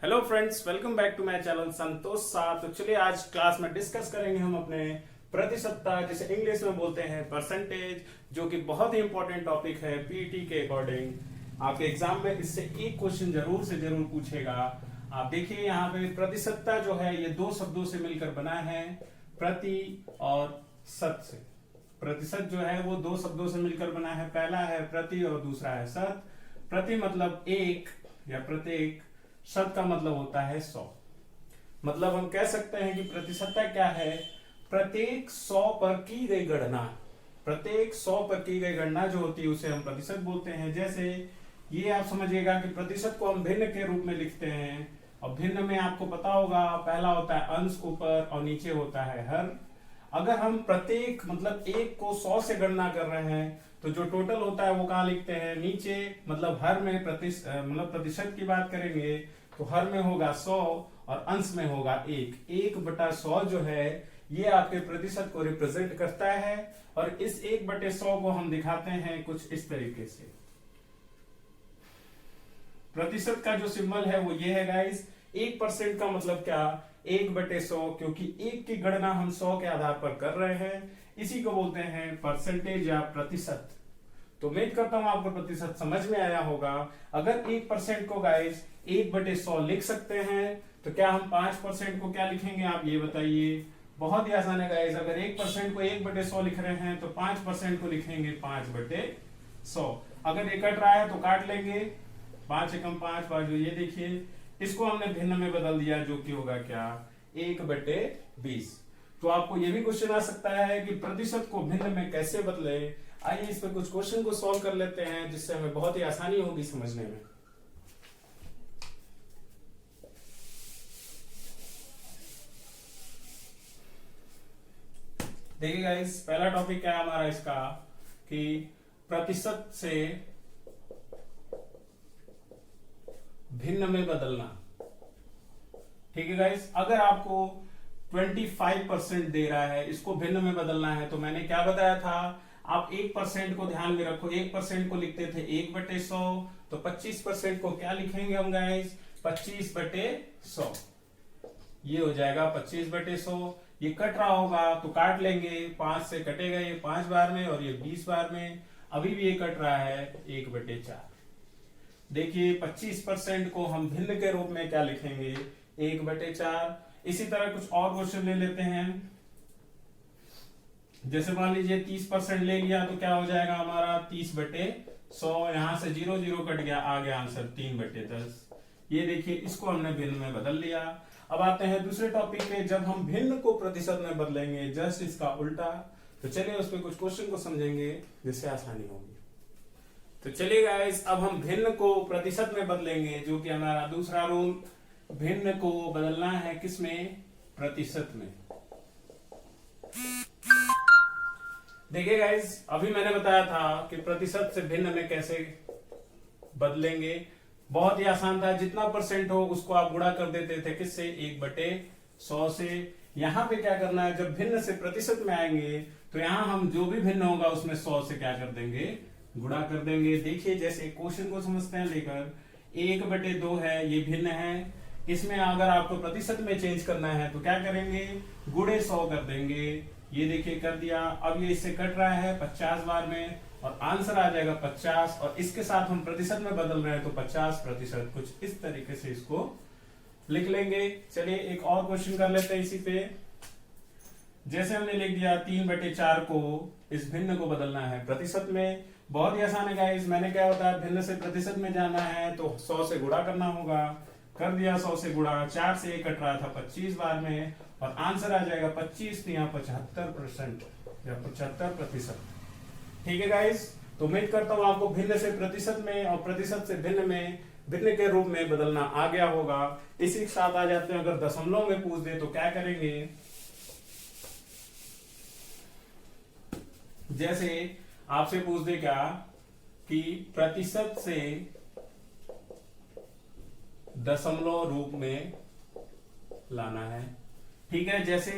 Hello friends, welcome back to my channel Santosh Sah. तो चलिए आज क्लास में डिस्कस करेंगे हम अपने प्रतिशतता, जिसे इंग्लिश में बोलते हैं परसेंटेज, जो कि बहुत ही इंपॉर्टेंट टॉपिक है पीईटी के अकॉर्डिंग। आपके एग्जाम में इससे एक क्वेश्चन जरूर से जरूर पूछेगा। आप देखिए यहाँ पे प्रतिशतता जो है ये दो शब्दों से मिलकर बना है, प्रति और शत से। प्रतिशत जो है वो दो शब्दों से मिलकर बना है, पहला है प्रति और दूसरा है शत। प्रति मतलब एक या प्रत्येक, शत का मतलब होता है 100। मतलब हम कह सकते हैं कि प्रतिशतता क्या है, प्रत्येक 100 पर की गई गणना। प्रत्येक 100 पर की गई गणना जो होती है उसे हम प्रतिशत बोलते हैं। जैसे ये आप समझिएगा कि प्रतिशत को हम भिन्न के रूप में लिखते हैं, और भिन्न में आपको पता होगा पहला होता है अंश ऊपर और नीचे होता है हर। अगर हम प्रत्येक मतलब एक को 100 से गणना कर रहे हैं तो जो टोटल होता है वो कहाँ लिखते हैं, नीचे। मतलब हर में मतलब प्रतिशत की बात करेंगे तो हर में होगा 100 और अंश में होगा 1/100 जो है ये आपके प्रतिशत को रिप्रेजेंट करता है। और इस 1/100 को हम दिखाते हैं कुछ इस तरीके से। प्रतिशत का जो सिंबल है वो ये है गाइस। 1% का मतलब क्या, 1/100, क्योंकि एक की गणना हम 100 के आधार पर कर रहे हैं, इसी को बोलते हैं परसेंटेज या प्रतिशत। तो उम्मीद करता हूं आपको प्रतिशत समझ में आया होगा। अगर 1% को गाइस 1/100 लिख सकते हैं तो क्या हम 5% को क्या लिखेंगे, आप ये बताइए। बहुत ही आसान है गाइस। अगर 1% को 1/100 लिख रहे हैं तो 5% को लिखेंगे 5/100। अगर ये कट रहा है तो काट लेंगे, 5 एकम 5 5। ये देखिए इसको हमने भिन्न में बदल दिया, जो कि होगा क्या, 1/20। तो आपको ये भी क्वेश्चन आ सकता है कि प्रतिशत को भिन्न में कैसे बदले। आइए इस पे कुछ क्वेश्चन को सॉल्व कर लेते हैं, जिससे हमें बहुत ही आसानी होगी समझने में। देखिए गाइस, पहला टॉपिक क्या है हमारा इसका, कि प्रतिशत से भिन्न में बदलना। ठीक है गाइस, अगर आपको 25% दे रहा है, इसको भिन्न में बदलना है, तो मैंने क्या बताया था, आप 1% को ध्यान में रखो। 1% को लिखते थे 1/100, तो 25% को क्या लिखेंगे हम गाइस, 25/100। ये हो जाएगा 25/100। ये कट रहा होगा तो काट लेंगे, 5 से कटेगा ये 5 बार में और ये 20 बार में। अभी भी ये कट रहा है 1/4। देखिए 25% को हम भिन्न के रूप में क्या लिखेंगे, 1/4। इसी तरह कुछ और क्वेश्चन ले लेते हैं। जैसे मान लीजिए 30% ले लिया तो क्या हो जाएगा हमारा 30/100। यहां से 0 0 कट गया, आ गया आंसर 3/10। ये देखिए इसको हमने भिन्न में बदल लिया। अब आते हैं दूसरे टॉपिक पे, जब हम भिन्न को प्रतिशत में बदलेंगे, जस्ट इसका उल्टा। तो चलिए उस पर कुछ क्वेश्चन को समझेंगे जिससे आसानी होगी। तो चलिए गाइस, अब हम भिन्न को प्रतिशत में बदलेंगे, जो कि हमारा दूसरा रूल। भिन्न को बदलना है किसमें, प्रतिशत में। देखिए गाइस, अभी मैंने बताया था कि प्रतिशत से भिन्न में कैसे बदलेंगे। बहुत ही आसान था, जितना परसेंट हो उसको आप गुणा कर देते थे किससे, 1/100 से। यहां पे क्या करना है, जब भिन्न से प्रतिशत में आएंगे तो यहां हम जो भी भिन्न होगा उसमें 100 से क्या कर देंगे, गुणा कर देंगे। देखिए जैसे क्वेश्चन को समझते हैं लेकर, 1/2 है, ये भिन्न है। इसमें अगर आपको प्रतिशत में चेंज करना है तो क्या करेंगे, गुणे 100 कर देंगे। ये देखिए कर दिया। अब ये इससे कट रहा है 50 बार में और आंसर आ जाएगा 50। और इसके साथ हम प्रतिशत में बदल रहे हैं तो 50%। कुछ इस तरीके से इसको लिख लेंगे। चलिए एक और क्वेश्चन कर लेते हैं इसी पे। जैसे हमने लिख दिया 3/4 को इस भिन्न को बदलना है प्रतिशत में। बहुत ही आसान है गाइस। मैंने क्या बताया, भिन्न से प्रतिशत में जाना है तो 100 से गुणा करना होगा। कर दिया 100 से गुणा, 4 से 1 कट रहा था 25 बार में और आंसर आ जाएगा 25 या 75% या 75%। ठीक है गाइस, तो उम्मीद करता हूं आपको भिन्न से प्रतिशत में और प्रतिशत से भिन्न में, भिन्न के रूप में बदलना आ गया होगा। इसी के साथ आ जाते हैं, अगर दशमलव में पूछ दे तो क्या करेंगे। जैसे आपसे पूछ दे क्या कि प्रतिशत से दशमलव रूप में लाना है। ठीक है, जैसे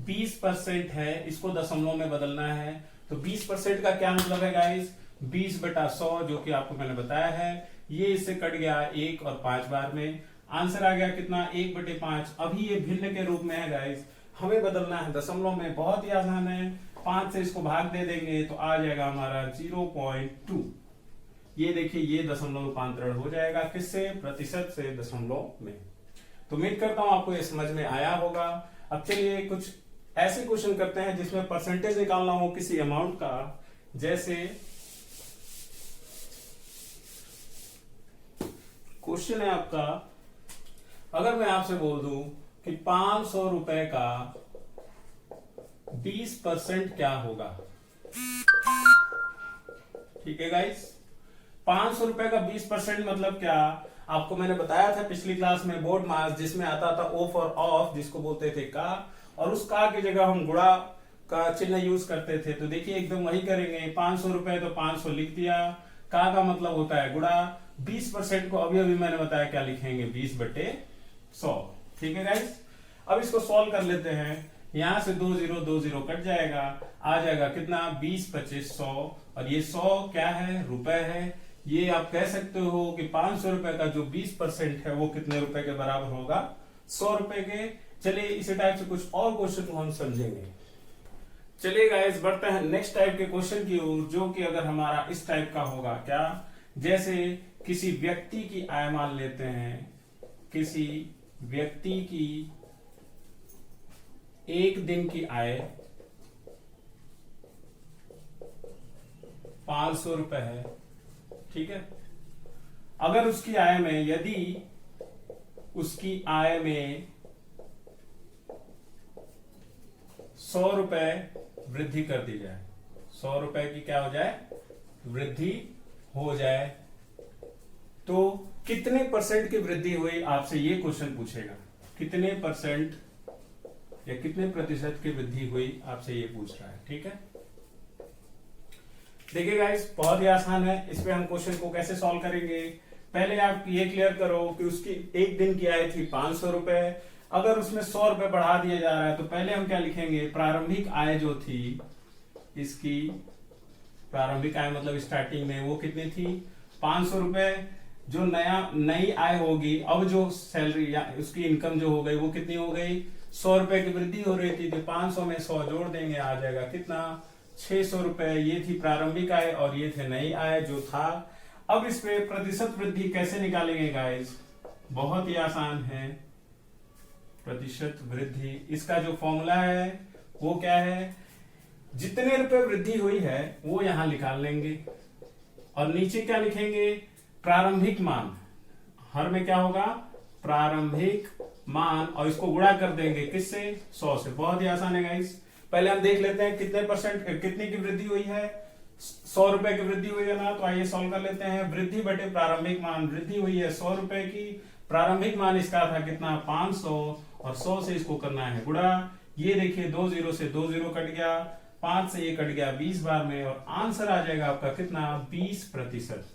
20% है, इसको दशमलव में बदलना है तो 20% का क्या मतलब है गाइस, 20/100, जो कि आपको मैंने बताया है। ये इससे कट गया 1 और 5 बार में। आंसर आ गया कितना 1/5। अभी ये भिन्न के रूप में है गाइस, हमें बदलना है दशमलव में, बहुत ही आसान है। 5 से इसको भाग दे देंगे तो आ जाएगा हमारा 0.2। ये देखिए ये दशमलव रूपांतरण हो जाएगा किससे, प्रतिशत से दशमलव में। तो उम्मीद करता हूं आपको ये समझ में आया होगा। अब चलिए कुछ ऐसे क्वेश्चन करते हैं जिसमें परसेंटेज निकालना हो किसी अमाउंट का। जैसे क्वेश्चन है आपका, अगर मैं आपसे बोल दूं कि 500 रुपए का 20% क्या होगा। ठीक है गाइस, 500 रुपए का 20% मतलब क्या, आपको मैंने बताया था पिछली क्लास में बोर्ड मास, जिसमें आता था ओ फॉर ऑफ, जिसको बोलते थे का, और उस का की जगह हम गुणा का चिन्ह यूज करते थे। तो देखिए एकदम वही करेंगे, 500 रुपए तो 500 लिख दिया, का मतलब होता है गुणा, 20% को अभी अभी मैंने बताया क्या लिखेंगे, 20/100। ठीक है गाइस, अब इसको सॉल्व कर लेते हैं। यहां से 2 0 2 0 कट जाएगा, आ जाएगा कितना 20 25 100, और ये 100 क्या है, रुपए है। ये आप कह सकते हो कि 500 रुपए का जो 20% है वो कितने रुपए के बराबर होगा, 100 रुपए के। चलिए इसी टाइप से कुछ और क्वेश्चन को हम समझेंगे। चलिए गाइस बढ़ते हैं नेक्स्ट टाइप के क्वेश्चन की ओर, जो कि अगर हमारा इस टाइप का होगा क्या, जैसे किसी व्यक्ति की आय मान लेते हैं, किसी व्यक्ति की एक दिन की आय 500 रुपए है। ठीक है, अगर उसकी आय में, यदि उसकी आय में 100 रुपए वृद्धि कर दी जाए, 100 रुपए की क्या हो जाए, वृद्धि हो जाए, तो कितने परसेंट की वृद्धि हुई, आपसे ये क्वेश्चन पूछेगा। कितने परसेंट या कितने प्रतिशत की वृद्धि हुई, आपसे ये पूछ रहा है। ठीक है, देखिए गाइस बहुत ही आसान है, इस पे हम क्वेश्चन को कैसे सॉल्व करेंगे। पहले आप ये क्लियर करो कि उसकी एक दिन की आय थी 500 रुपए, अगर उसमें 100 रुपए बढ़ा दिया जा रहा है तो पहले हम क्या लिखेंगे, प्रारंभिक आय जो थी, इसकी प्रारंभिक आय मतलब स्टार्टिंग में वो कितनी थी, 500 रुपए। जो नई आय होगी, अब जो सैलरी या उसकी इनकम जो हो गई वो कितनी हो गई, 100 रुपए की वृद्धि हो रही थी, तो 500 में 100 जोड़ देंगे, आ जाएगा कितना 600 रुपए। ये थी प्रारंभिक आय और ये थे नई आय जो था। अब इस पे प्रतिशत वृद्धि कैसे निकालेंगे गाइस, बहुत ही आसान है। प्रतिशत वृद्धि, इसका जो फॉर्मूला है वो क्या है, जितने रुपए वृद्धि हुई है वो यहां निकाल लेंगे, और नीचे क्या लिखेंगे, प्रारंभिक मान। हर में क्या होगा, प्रारंभिक मान, और इसको गुणा कर देंगे किससे, 100 से। बहुत ही आसान है गाइस। पहले हम देख लेते हैं कितने परसेंट, कितने की वृद्धि हुई है, 100 रुपए की वृद्धि हुई है ना, तो आइए सॉल्व कर लेते हैं। वृद्धि बटे प्रारंभिक मान, वृद्धि हुई है 100 रुपए की, प्रारंभिक मान इसका था कितना 500, और 100 से इसको करना है गुणा। ये देखिए 2 0 से 2 0 कट गया, 5 से ये कट गया 20 बार में, और आंसर आ जाएगा आपका कितना 20%।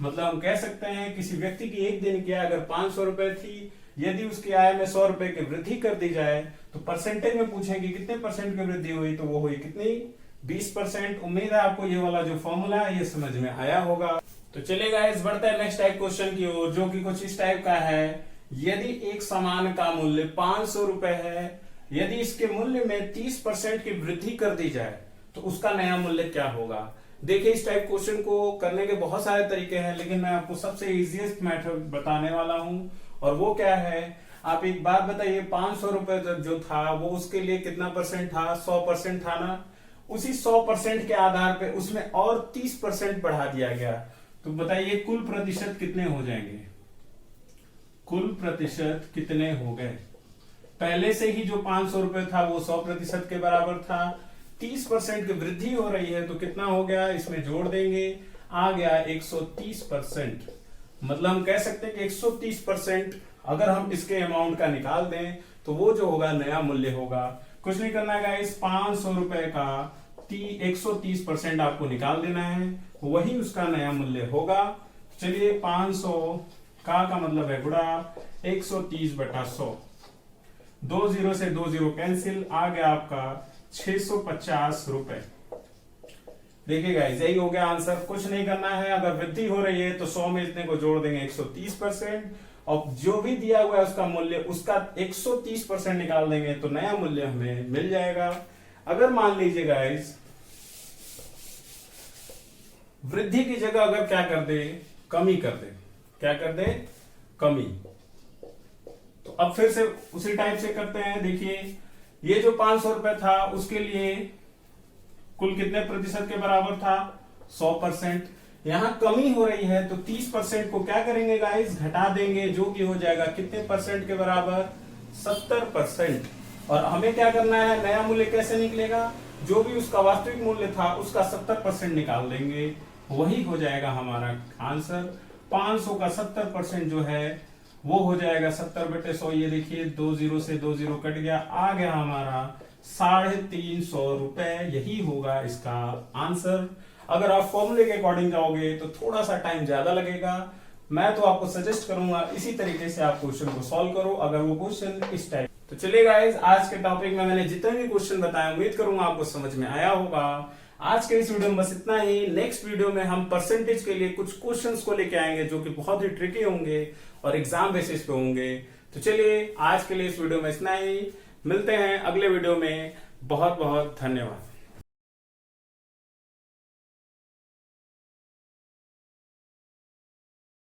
मतलब हम कह सकते हैं किसी व्यक्ति की एक दिन की आय अगर 500 रुपए थी, यदि उसकी आय में 100 रुपए की वृद्धि कर दी जाए तो परसेंटेज में पूछेंगे कितने परसेंट की वृद्धि हुई, तो वो हुई कितनी 20%। उम्मीद है आपको ये वाला जो फॉर्मूला है ये समझ में आया होगा। तो चलिए गाइस बढ़ते हैं नेक्स्ट टाइप क्वेश्चन की ओर, जो कि कुछ इस टाइप का है। यदि एक सामान का मूल्य 500 रुपए है, यदि इसके मूल्य में 30% की वृद्धि कर दी जाए तो उसका नया मूल्य क्या होगा। देखिए इस टाइप क्वेश्चन को करने के बहुत सारे तरीके हैं, लेकिन मैं आपको सबसे इजीएस्ट मेथड बताने वाला हूं, और वो क्या है, आप एक बात बताइए, 500 रुपए जो था वो उसके लिए कितना परसेंट था, 100% था ना। उसी 100% के आधार पे उसमें और 30% बढ़ा दिया गया, तो बताइए कुल प्रतिशत कितने हो जाएंगे, कुल प्रतिशत कितने हो गए। पहले से ही जो 500 रुपए था वो 100% के बराबर था, 30% की वृद्धि हो रही है तो कितना हो गया, इसमें जोड़ देंगे, आ गया 130%। मतलब हम कह सकते हैं कि 130% अगर हम इसके अमाउंट का निकाल दें तो वो जो होगा नया मूल्य होगा। कुछ नहीं करना है इस 500 रुपए का 130% आपको निकाल देना है, वही उसका नया मूल्य होगा। चलिए 500 का मतलब है गुणा 130/100, 2 0 से 2 0 कैंसिल, आ गया आपका 650 रुपए। देखिए गाइस यही हो गया आंसर। कुछ नहीं करना है, अगर वृद्धि हो रही है तो 100 में इतने को जोड़ देंगे 130%, और जो भी दिया हुआ है उसका मूल्य उसका 130% निकाल देंगे तो नया मूल्य हमें मिल जाएगा। अगर मान लीजिए गाइस वृद्धि की जगह अगर क्या कर दे, कमी कर दे, क्या कर दे, कमी, तो अब फिर से उसी टाइप से करते हैं। देखिए ये जो 500 रुपए था उसके लिए कुल कितने प्रतिशत के बराबर था, 100%। यहां कमी हो रही है तो 30% को क्या करेंगे गाइस, घटा देंगे, जो कि हो जाएगा कितने परसेंट के बराबर, 70%। और हमें क्या करना है, नया मूल्य कैसे निकलेगा, जो भी उसका वास्तविक मूल्य था उसका 70% निकाल देंगे, वही हो जाएगा हमारा आंसर। 500 का 70% जो है वो हो जाएगा 70/100। ये देखिए 2 0 से 2 0 कट गया, आ गया हमारा 350 रुपए, यही होगा इसका आंसर। अगर आप फॉर्मूले के अकॉर्डिंग जाओगे तो थोड़ा सा टाइम ज्यादा लगेगा। मैं तो आपको सजेस्ट करूंगा इसी तरीके से आप क्वेश्चन को सॉल्व करो, अगर वो क्वेश्चन इस टाइप। तो चलिए गाइस, आज के टॉपिक में मैंने जितने भी क्वेश्चन बताए उम्मीद करूंगा आपको समझ में आया होगा। आज के इस वीडियो में बस इतना ही। नेक्स्ट वीडियो में हम परसेंटेज के लिए कुछ क्वेश्चंस को लेके आएंगे जो कि बहुत ही ट्रिकी होंगे और एग्जाम बेसिस पे होंगे। तो चलिए आज के लिए इस वीडियो में इतना ही, मिलते हैं अगले वीडियो में। बहुत बहुत धन्यवाद।